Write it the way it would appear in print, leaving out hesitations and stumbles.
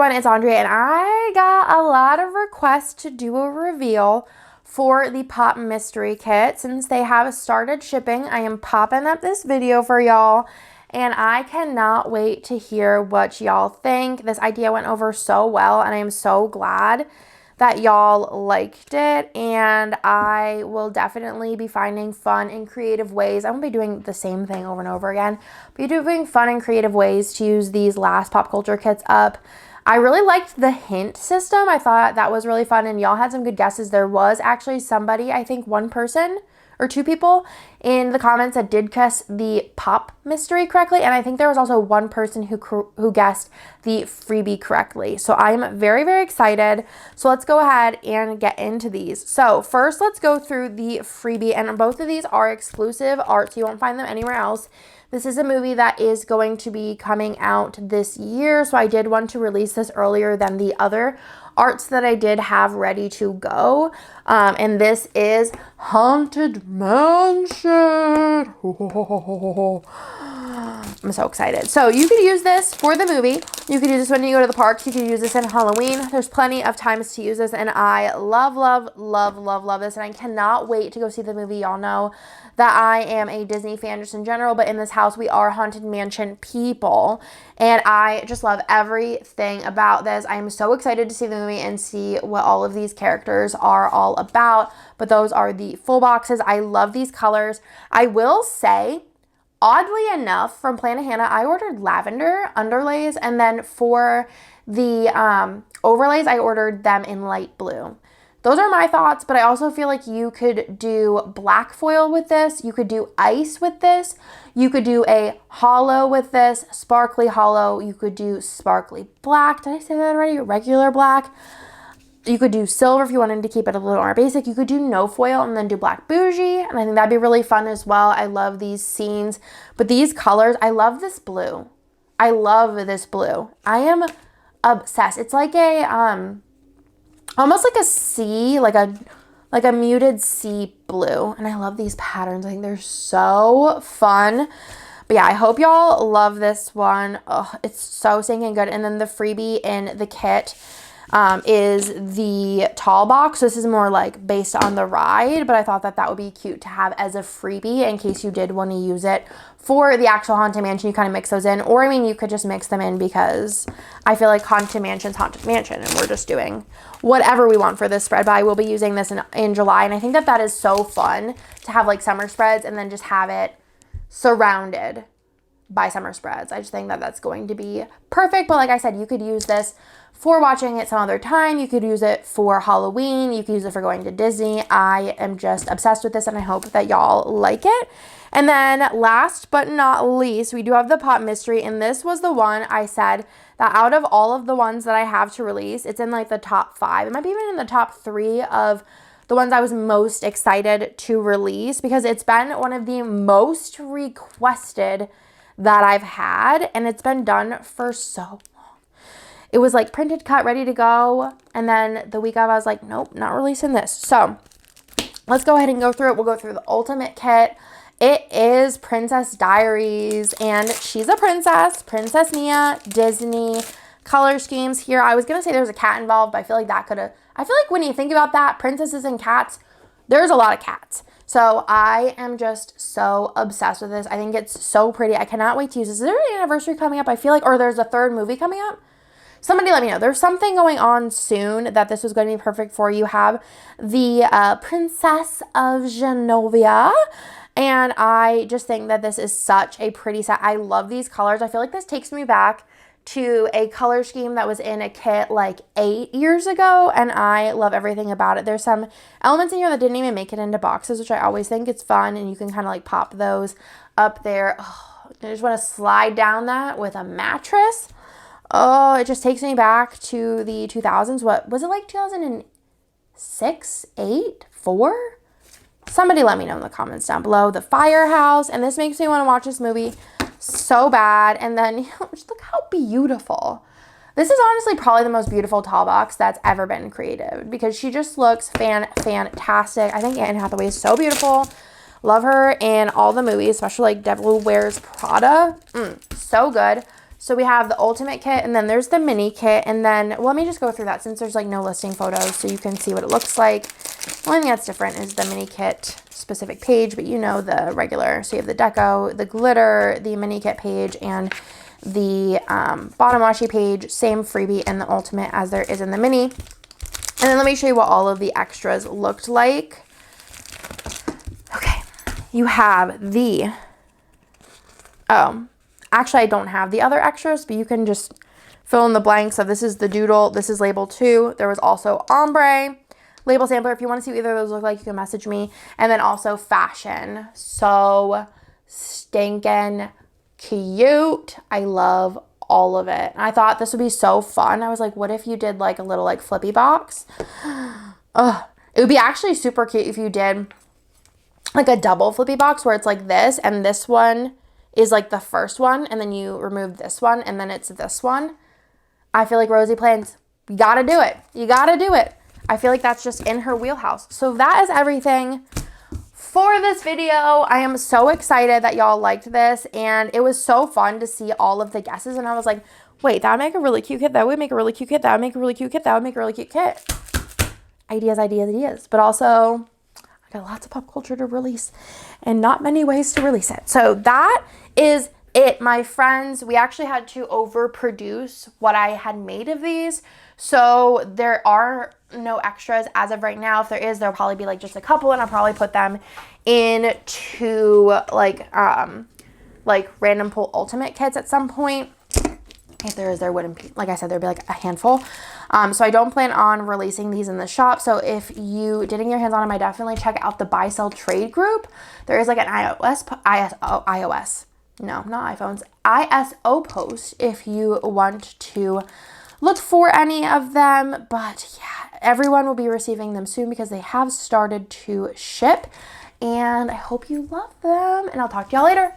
everyone, it's Andrea, and I got a lot of requests to do a reveal for the Pop Mystery Kit. Since they have started shipping, I am popping up this video for y'all, and I cannot wait to hear what y'all think. This idea went over so well, and I am so glad that y'all liked it, and I will definitely be finding fun and creative ways. I won't be doing the same thing over and over again, but doing fun and creative ways to use these last pop culture kits up. I really liked the hint system. I thought that was really fun, and y'all had some good guesses. There was actually somebody, I think one person or two people in the comments that did guess the pop mystery correctly, and I think there was also one person who guessed the freebie correctly. So I'm very, very excited. So let's go ahead and get into these. So first, let's go through the freebie, and both of these are exclusive art, so you won't find them anywhere else. This is a movie that is going to be coming out this year, so I did want to release this earlier than the other arts that I did have ready to go. And this is Haunted Mansion. I'm so excited. So you could use this for the movie. You could use this when you go to the parks. You could use this in Halloween. There's plenty of times to use this, and I love, love, love, love, love this, and I cannot wait to go see the movie. Y'all know that I am a Disney fan just in general, but in this house we are Haunted Mansion people, and I just love everything about this. I am so excited to see the movie and see what all of these characters are all about, but those are the full boxes. I love these colors. I will say, oddly enough, from Planet Hannah, I ordered lavender underlays, and then for the overlays, I ordered them in light blue. Those are my thoughts, but I also feel like you could do black foil with this. You could do ice with this. You could do a hollow with this, sparkly hollow. You could do sparkly black. Did I say that already? Regular black. You could do silver if you wanted to keep it a little more basic. You could do no foil and then do black bougie, and I think that'd be really fun as well. I love these scenes, but these colors, I love this blue. I love this blue. I am obsessed. It's like a almost like a sea, like a muted sea blue, and I love these patterns. I think they're so fun. But yeah, I hope y'all love this one. Oh, it's so stinking good. And then the freebie in the kit is the tall box. So this is more like based on the ride, but I thought that would be cute to have as a freebie in case you did want to use it for the actual Haunted Mansion. You kind of mix those in, or I mean, you could just mix them in, because I feel like Haunted Mansion's Haunted Mansion, and we're just doing whatever we want for this spread. But I will be using this in July, and I think that is so fun to have like summer spreads and then just have it surrounded by summer spreads. I just think that that's going to be perfect. But like I said, you could use this for watching it some other time. You could use it for Halloween. You could use it for going to Disney. I am just obsessed with this, and I hope that y'all like it. And then last but not least, we do have the Pop Mystery, and this was the one I said that out of all of the ones that I have to release, it's in like the top 5. It might be even in the top 3 of the ones I was most excited to release, because it's been one of the most requested that I've had, and it's been done for so long. It was like printed, cut, ready to go, and then the week of I was like, nope, not releasing this. So let's go ahead and go through it. We'll go through the ultimate kit. It is Princess Diaries, and she's a princess, Princess Mia, Disney, color schemes here. I was going to say there's a cat involved, but I feel like I feel like when you think about that, princesses and cats, there's a lot of cats. So I am just so obsessed with this. I think it's so pretty. I cannot wait to use this. Is there an anniversary coming up? I feel like, or there's a 3rd movie coming up? Somebody let me know. There's something going on soon that this was going to be perfect for. You have the Princess of Genovia, and I just think that this is such a pretty set. I love these colors. I feel like this takes me back to a color scheme that was in a kit like 8 years ago, and I love everything about it. There's some elements in here that didn't even make it into boxes, which I always think it's fun, and you can kind of like pop those up there. Oh, I just want to slide down that with a mattress. Oh, it just takes me back to the 2000s. What was it, like 2006, 8, 4? Somebody let me know in the comments down below. The Firehouse, and this makes me want to watch this movie so bad. And then, just look how beautiful. This is honestly probably the most beautiful tall box that's ever been created, because she just looks fantastic. I think Anne Hathaway is so beautiful. Love her in all the movies, especially like Devil Wears Prada. So good. So we have the ultimate kit, and then there's the mini kit, and then, well, let me just go through that since there's like no listing photos, so you can see what it looks like. The only thing that's different is the mini kit specific page, but you know the regular. So you have the deco, the glitter, the mini kit page, and the bottom washi page, same freebie in the ultimate as there is in the mini. And then let me show you what all of the extras looked like. Okay, you have the, oh, actually, I don't have the other extras, but you can just fill in the blanks. So this is the doodle. This is label 2. There was also ombre, label sampler. If you want to see what either of those look like, you can message me. And then also fashion. So stinking cute. I love all of it. And I thought this would be so fun. I was like, what if you did like a little like flippy box? Ugh. It would be actually super cute if you did like a double flippy box where it's like this and this one is like the first one, and then you remove this one, and then it's this one. I feel like Rosie plans, you gotta do it. You gotta do it. I feel like that's just in her wheelhouse. So that is everything for this video. I am so excited that y'all liked this, and it was so fun to see all of the guesses, and I was like, wait, that would make a really cute kit. That would make a really cute kit. That would make a really cute kit. That would make a really cute kit. Ideas, ideas, ideas. But also, I got lots of pop culture to release and not many ways to release it. So that is it, my friends. We actually had to overproduce what I had made of these. So there are no extras as of right now. If there is, there'll probably be like just a couple, and I'll probably put them into like random pull ultimate kits at some point. If there is, there wouldn't be, like I said, there'd be like a handful. So I don't plan on releasing these in the shop. So if you didn't get your hands on them, I definitely check out the buy sell trade group. There is like an iOS, no, not iPhones, ISO post if you want to look for any of them. But yeah, everyone will be receiving them soon because they have started to ship. And I hope you love them, and I'll talk to y'all later.